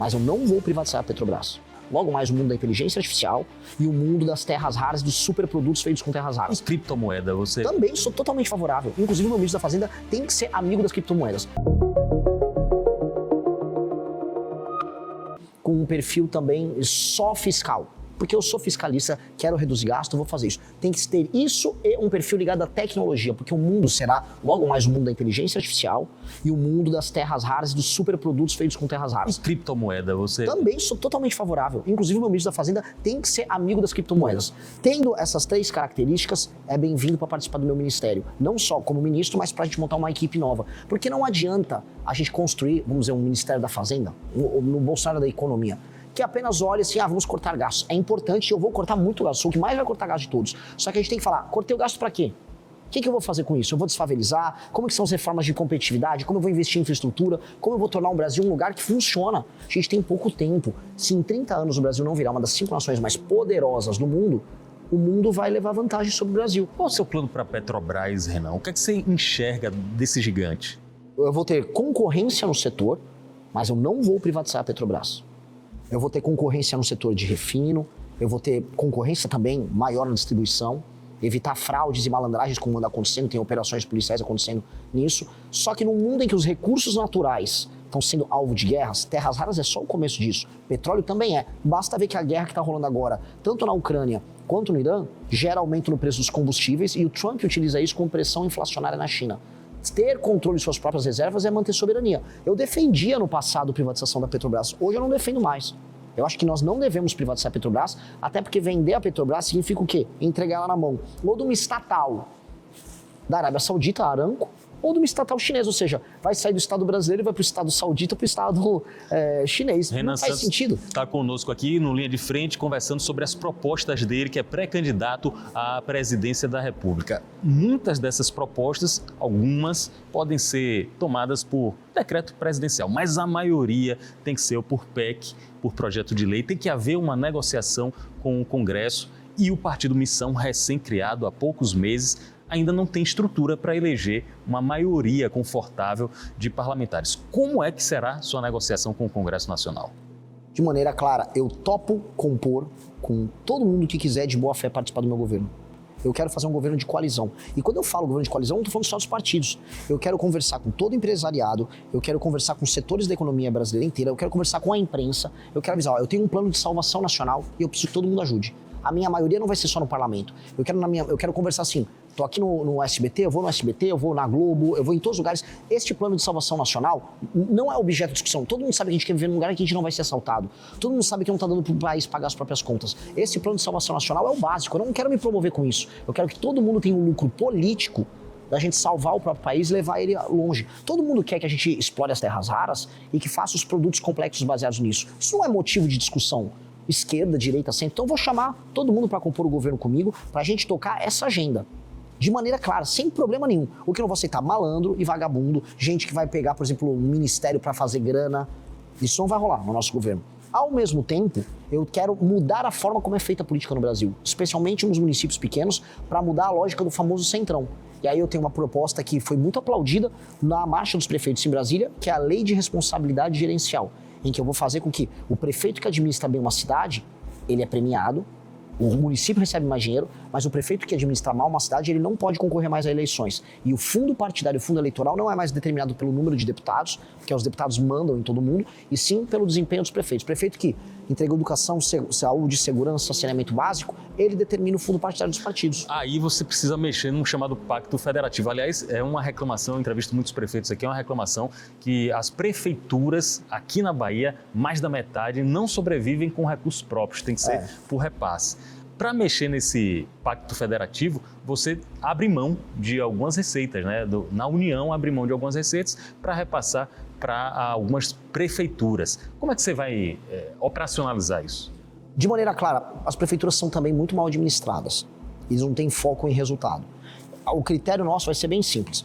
Mas eu não vou privatizar a Petrobras. Logo mais o mundo da inteligência artificial e o mundo das terras raras, dos superprodutos feitos com terras raras. E criptomoeda, você... Também sou totalmente favorável. Inclusive, o meu ministro da Fazenda tem que ser amigo das criptomoedas. Com um perfil também só fiscal. Porque eu sou fiscalista, quero reduzir gasto, vou fazer isso. Tem que ter isso e um perfil ligado à tecnologia, porque o mundo será logo mais o mundo da inteligência artificial e o mundo das terras raras e dos superprodutos feitos com terras raras. E criptomoeda, você... Também sou totalmente favorável. Inclusive, o meu ministro da Fazenda tem que ser amigo das criptomoedas. Tendo essas 3 características, é bem-vindo para participar do meu ministério. Não só como ministro, mas para a gente montar uma equipe nova. Porque não adianta a gente construir, vamos dizer, um Ministério da Fazenda, no Bolsonaro da Economia, que apenas olha assim, vamos cortar gastos. É importante, eu vou cortar muito gasto, sou o que mais vai cortar gasto de todos. Só que a gente tem que falar, cortei o gasto para quê? O que eu vou fazer com isso? Eu vou desfavelizar? Como que são as reformas de competitividade? Como eu vou investir em infraestrutura? Como eu vou tornar o Brasil um lugar que funciona? A gente tem pouco tempo. Se em 30 anos o Brasil não virar uma das 5 nações mais poderosas do mundo, o mundo vai levar vantagem sobre o Brasil. Qual é o seu plano para a Petrobras, Renan? O que é que você enxerga desse gigante? Eu vou ter concorrência no setor, mas eu não vou privatizar a Petrobras. Eu vou ter concorrência no setor de refino, eu vou ter concorrência também maior na distribuição, evitar fraudes e malandragens como anda acontecendo, tem operações policiais acontecendo nisso. Só que num mundo em que os recursos naturais estão sendo alvo de guerras, terras raras é só o começo disso. Petróleo também é. Basta ver que a guerra que está rolando agora, tanto na Ucrânia quanto no Irã, gera aumento no preço dos combustíveis e o Trump utiliza isso como pressão inflacionária na China. Ter controle de suas próprias reservas é manter soberania. Eu defendia no passado a privatização da Petrobras, hoje eu não defendo mais. Eu acho que nós não devemos privatizar a Petrobras, até porque vender a Petrobras significa o quê? Entregar ela na mão ou de uma estatal da Arábia Saudita, a Aramco, ou de uma estatal chinesa, ou seja, vai sair do Estado brasileiro e vai para o Estado saudita, para o Estado chinês. Renan não faz Santos sentido. Está conosco aqui no Linha de Frente, conversando sobre as propostas dele, que é pré-candidato à presidência da República. Muitas dessas propostas, algumas, podem ser tomadas por decreto presidencial, mas a maioria tem que ser por PEC, por projeto de lei. Tem que haver uma negociação com o Congresso e o Partido Missão, recém-criado há poucos meses, ainda não tem estrutura para eleger uma maioria confortável de parlamentares. Como é que será sua negociação com o Congresso Nacional? De maneira clara, eu topo compor com todo mundo que quiser de boa fé participar do meu governo. Eu quero fazer um governo de coalizão. E quando eu falo governo de coalizão, não estou falando só dos partidos. Eu quero conversar com todo o empresariado, eu quero conversar com os setores da economia brasileira inteira, eu quero conversar com a imprensa, eu quero avisar, eu tenho um plano de salvação nacional e eu preciso que todo mundo ajude. A minha maioria não vai ser só no parlamento. Eu quero conversar assim, tô aqui no SBT, eu vou no SBT, eu vou na Globo, eu vou em todos os lugares. Este plano de salvação nacional não é objeto de discussão. Todo mundo sabe que a gente quer viver num lugar em que a gente não vai ser assaltado. Todo mundo sabe que não está dando para o país pagar as próprias contas. Esse plano de salvação nacional é o básico. Eu não quero me promover com isso. Eu quero que todo mundo tenha um lucro político da gente salvar o próprio país e levar ele longe. Todo mundo quer que a gente explore as terras raras e que faça os produtos complexos baseados nisso. Isso não é motivo de discussão. Esquerda, direita, centro. Então eu vou chamar todo mundo para compor o governo comigo, para a gente tocar essa agenda. De maneira clara, sem problema nenhum. O que eu não vou aceitar? Malandro e vagabundo, gente que vai pegar, por exemplo, um ministério para fazer grana. Isso não vai rolar no nosso governo. Ao mesmo tempo, eu quero mudar a forma como é feita a política no Brasil, especialmente nos municípios pequenos, para mudar a lógica do famoso centrão. E aí eu tenho uma proposta que foi muito aplaudida na Marcha dos Prefeitos em Brasília, que é a Lei de Responsabilidade Gerencial, em que eu vou fazer com que o prefeito que administra bem uma cidade, ele é premiado, o município recebe mais dinheiro, mas o prefeito que administra mal uma cidade, ele não pode concorrer mais a eleições. E o fundo partidário, o fundo eleitoral, não é mais determinado pelo número de deputados, porque os deputados mandam em todo mundo, e sim pelo desempenho dos prefeitos. Prefeito que entrega educação, saúde, segurança, saneamento básico, ele determina o fundo partidário dos partidos. Aí você precisa mexer num chamado Pacto Federativo. Aliás, é uma reclamação, eu entrevisto muitos prefeitos aqui, é uma reclamação que as prefeituras aqui na Bahia, mais da metade, não sobrevivem com recursos próprios, tem que ser por repasse. Para mexer nesse pacto federativo, você abre mão de algumas receitas, né? Na União, abre mão de algumas receitas para repassar para algumas prefeituras. Como é que você vai operacionalizar isso? De maneira clara, as prefeituras são também muito mal administradas. Eles não têm foco em resultado. O critério nosso vai ser bem simples.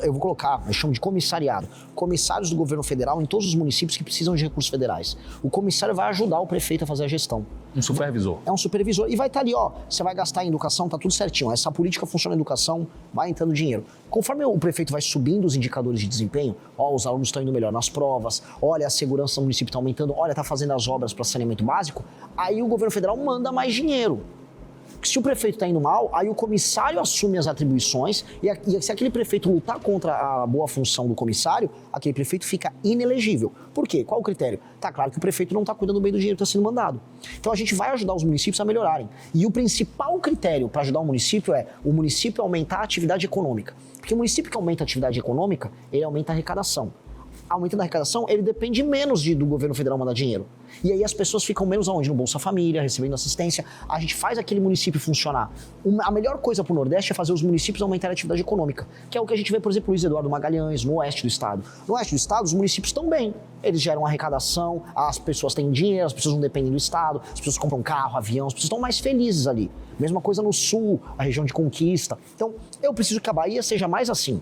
eu vou colocar, eu chamo de comissariado, comissários do governo federal em todos os municípios que precisam de recursos federais. O comissário vai ajudar o prefeito a fazer a gestão. Um supervisor. É um supervisor e vai estar ali, você vai gastar em educação, tá tudo certinho. Essa política funciona em educação, vai entrando dinheiro. Conforme o prefeito vai subindo os indicadores de desempenho, os alunos estão indo melhor nas provas, olha, a segurança do município está aumentando, olha, está fazendo as obras para saneamento básico, aí o governo federal manda mais dinheiro. Se o prefeito está indo mal, aí o comissário assume as atribuições e se aquele prefeito lutar contra a boa função do comissário, aquele prefeito fica inelegível. Por quê? Qual o critério? Tá claro que o prefeito não está cuidando bem do dinheiro que está sendo mandado. Então a gente vai ajudar os municípios a melhorarem. E o principal critério para ajudar o município é o município aumentar a atividade econômica. Porque o município que aumenta a atividade econômica, ele aumenta a arrecadação. Aumentando a arrecadação, ele depende menos do governo federal mandar dinheiro. E aí as pessoas ficam menos aonde? No Bolsa Família, recebendo assistência. A gente faz aquele município funcionar. A melhor coisa para o Nordeste é fazer os municípios aumentarem a atividade econômica, que é o que a gente vê, por exemplo, Luiz Eduardo Magalhães, no oeste do estado. No oeste do estado, os municípios estão bem. Eles geram arrecadação, as pessoas têm dinheiro, as pessoas não dependem do estado, as pessoas compram carro, avião, as pessoas estão mais felizes ali. Mesma coisa no sul, a região de Conquista. Então, eu preciso que a Bahia seja mais assim.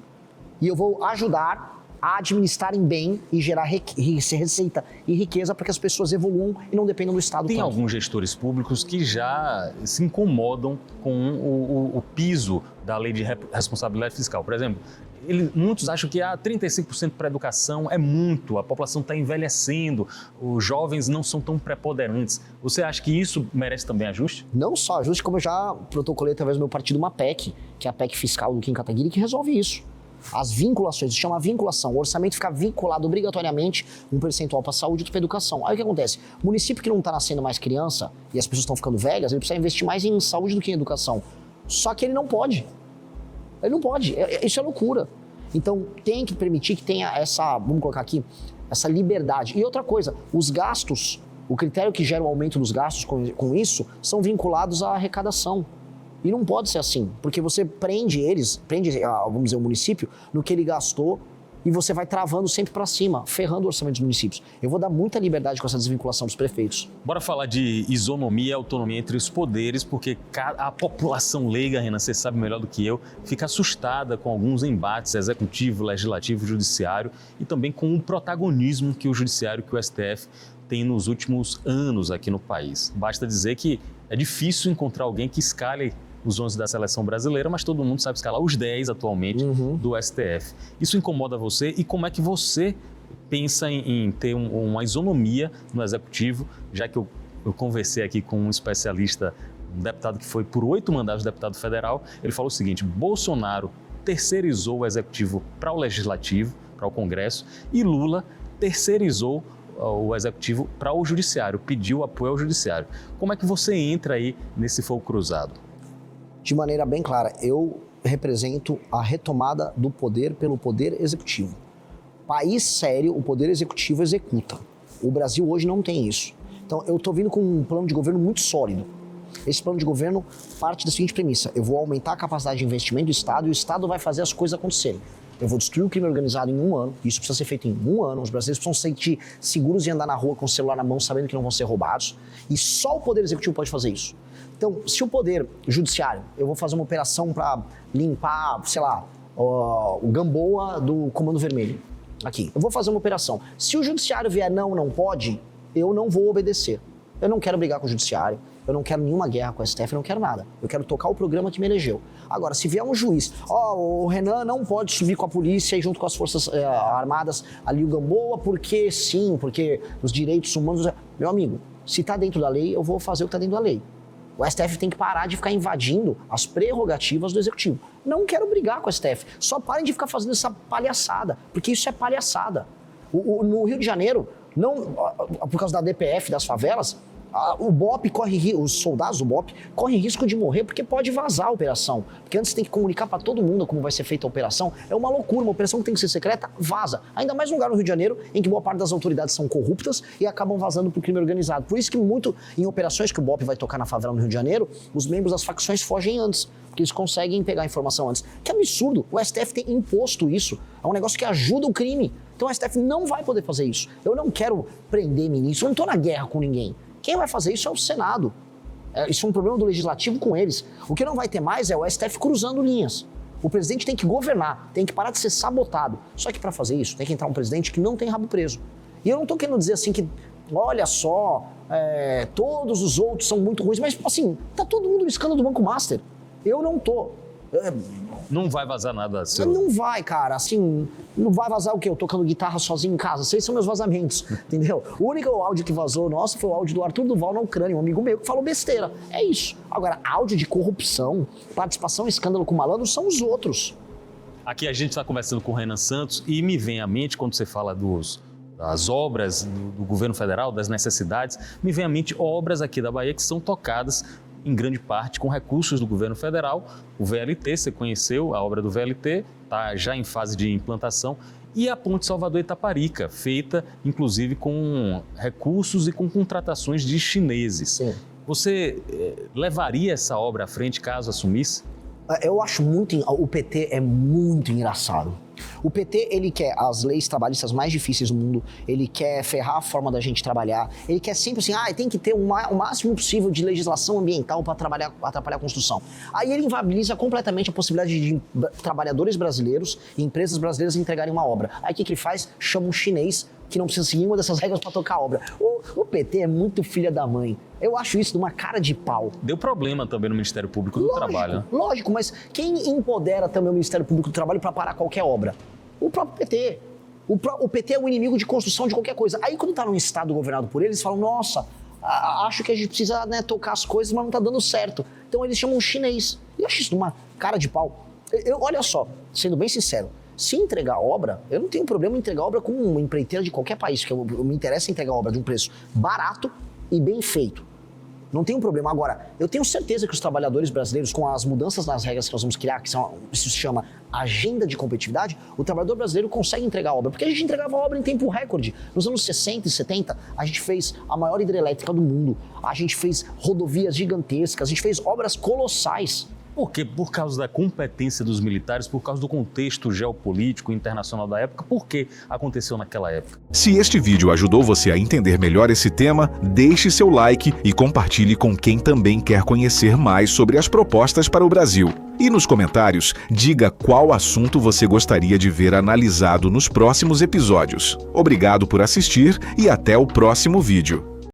E eu vou ajudar a administrarem bem e gerar receita e riqueza para que as pessoas evoluam e não dependam do Estado. Tem alguns gestores públicos que já se incomodam com o piso da lei de responsabilidade fiscal. Por exemplo, muitos acham que 35% para a educação é muito, a população está envelhecendo, os jovens não são tão preponderantes. Você acha que isso merece também ajuste? Não só ajuste, como eu já protocolei através do meu partido uma PEC, que é a PEC fiscal do Kim Kataguiri, que resolve isso. As vinculações, se chama vinculação, o orçamento fica vinculado obrigatoriamente um percentual para a saúde e outro para a educação. Aí o que acontece? O município que não está nascendo mais criança e as pessoas estão ficando velhas, ele precisa investir mais em saúde do que em educação. Só que ele não pode. Ele não pode. Isso é loucura. Então tem que permitir que tenha essa, vamos colocar aqui, essa liberdade. E outra coisa, os gastos, o critério que gera o aumento dos gastos com isso, são vinculados à arrecadação. E não pode ser assim, porque você prende, vamos dizer, o município no que ele gastou e você vai travando sempre para cima, ferrando o orçamento dos municípios. Eu vou dar muita liberdade com essa desvinculação dos prefeitos. Bora falar de isonomia e autonomia entre os poderes, porque a população leiga, Renan, você sabe melhor do que eu, fica assustada com alguns embates executivo, legislativo, judiciário e também com o protagonismo que o judiciário, que o STF tem nos últimos anos aqui no país. Basta dizer que é difícil encontrar alguém que escale os 11 da seleção brasileira, mas todo mundo sabe escalar os 10 atualmente do STF. Isso incomoda você e como é que você pensa em ter uma isonomia no executivo, já que eu conversei aqui com um especialista, um deputado que foi por 8 mandatos deputado federal, ele falou o seguinte: Bolsonaro terceirizou o executivo para o legislativo, para o Congresso, e Lula terceirizou o executivo para o judiciário, pediu apoio ao judiciário. Como é que você entra aí nesse fogo cruzado? De maneira bem clara, eu represento a retomada do poder pelo poder executivo. País sério, o poder executivo executa. O Brasil hoje não tem isso. Então, eu estou vindo com um plano de governo muito sólido. Esse plano de governo parte da seguinte premissa: eu vou aumentar a capacidade de investimento do Estado e o Estado vai fazer as coisas acontecerem. Eu vou destruir o crime organizado em 1 ano, isso precisa ser feito em 1 ano, os brasileiros precisam se sentir seguros e andar na rua com o celular na mão, sabendo que não vão ser roubados, e só o Poder Executivo pode fazer isso. Então, se o Poder Judiciário, eu vou fazer uma operação para limpar, sei lá, o Gamboa do Comando Vermelho, aqui, eu vou fazer uma operação. Se o Judiciário vier não pode, eu não vou obedecer. Eu não quero brigar com o Judiciário, eu não quero nenhuma guerra com a STF, eu não quero nada. Eu quero tocar o programa que me elegeu. Agora, se vier um juiz, o Renan não pode subir com a polícia e junto com as forças armadas ali o Gamboa, porque sim, porque os direitos humanos... Meu amigo, se está dentro da lei, eu vou fazer o que está dentro da lei. O STF tem que parar de ficar invadindo as prerrogativas do Executivo. Não quero brigar com o STF. Só parem de ficar fazendo essa palhaçada, porque isso é palhaçada. No Rio de Janeiro, por causa da DPF, das favelas, o BOP os soldados do BOP correm risco de morrer porque pode vazar a operação. Porque antes tem que comunicar para todo mundo como vai ser feita a operação. É uma loucura, uma operação que tem que ser secreta, vaza. Ainda mais num lugar no Rio de Janeiro em que boa parte das autoridades são corruptas e acabam vazando pro crime organizado. Por isso que muito em operações que o BOP vai tocar na favela no Rio de Janeiro, os membros das facções fogem antes, porque eles conseguem pegar a informação antes. Que absurdo, o STF tem imposto isso. É um negócio que ajuda o crime. Então o STF não vai poder fazer isso. Eu não quero prender ministro, eu não tô na guerra com ninguém. Quem vai fazer isso é o Senado. Isso é um problema do Legislativo com eles. O que não vai ter mais é o STF cruzando linhas. O presidente tem que governar, tem que parar de ser sabotado. Só que para fazer isso, tem que entrar um presidente que não tem rabo preso. E eu não tô querendo dizer assim que, olha só, todos os outros são muito ruins, mas assim, tá todo mundo no escândalo do Banco Master. Eu não tô. Não vai vazar nada seu. Não vai, cara, assim, não vai vazar o quê? Eu tocando guitarra sozinho em casa, esses são meus vazamentos, entendeu? O único áudio que vazou nosso foi o áudio do Arthur Duval na Ucrânia, um amigo meu que falou besteira, é isso. Agora, áudio de corrupção, participação em escândalo com malandro são os outros. Aqui a gente está conversando com o Renan Santos e me vem à mente, quando você fala das obras do governo federal, das necessidades, me vem à mente obras aqui da Bahia que são tocadas em grande parte com recursos do governo federal. O VLT, você conheceu a obra do VLT, está já em fase de implantação, e a Ponte Salvador-Itaparica, feita inclusive com recursos e com contratações de chineses. Sim. Você levaria essa obra à frente caso assumisse? Eu acho muito... O PT é muito engraçado. O PT, ele quer as leis trabalhistas mais difíceis do mundo, ele quer ferrar a forma da gente trabalhar, ele quer sempre assim, tem que ter o máximo possível de legislação ambiental para atrapalhar a construção. Aí ele inviabiliza completamente a possibilidade de trabalhadores brasileiros e empresas brasileiras entregarem uma obra. Aí o que ele faz? Chama um chinês que não precisa seguir uma dessas regras para tocar a obra. O PT é muito filha da mãe. Eu acho isso de uma cara de pau. Deu problema também no Ministério Público do Trabalho. Lógico, mas quem empodera também o Ministério Público do Trabalho para parar qualquer obra? O próprio PT. O PT é o inimigo de construção de qualquer coisa. Aí quando tá num estado governado por eles, falam, nossa, acho que a gente precisa tocar as coisas, mas não tá dando certo. Então eles chamam um chinês. Eu acho isso de uma cara de pau. Olha só, sendo bem sincero, se entregar a obra, eu não tenho problema em entregar a obra com uma empreiteira de qualquer país, porque eu me interessa em entregar a obra de um preço barato e bem feito. Não tem um problema. Agora, eu tenho certeza que os trabalhadores brasileiros, com as mudanças nas regras que nós vamos criar, que isso se chama agenda de competitividade, o trabalhador brasileiro consegue entregar a obra. Porque a gente entregava a obra em tempo recorde. Nos anos 60 e 70, a gente fez a maior hidrelétrica do mundo, a gente fez rodovias gigantescas, a gente fez obras colossais. Por quê? Por causa da competência dos militares, por causa do contexto geopolítico internacional da época, por que aconteceu naquela época? Se este vídeo ajudou você a entender melhor esse tema, deixe seu like e compartilhe com quem também quer conhecer mais sobre as propostas para o Brasil. E nos comentários, diga qual assunto você gostaria de ver analisado nos próximos episódios. Obrigado por assistir e até o próximo vídeo.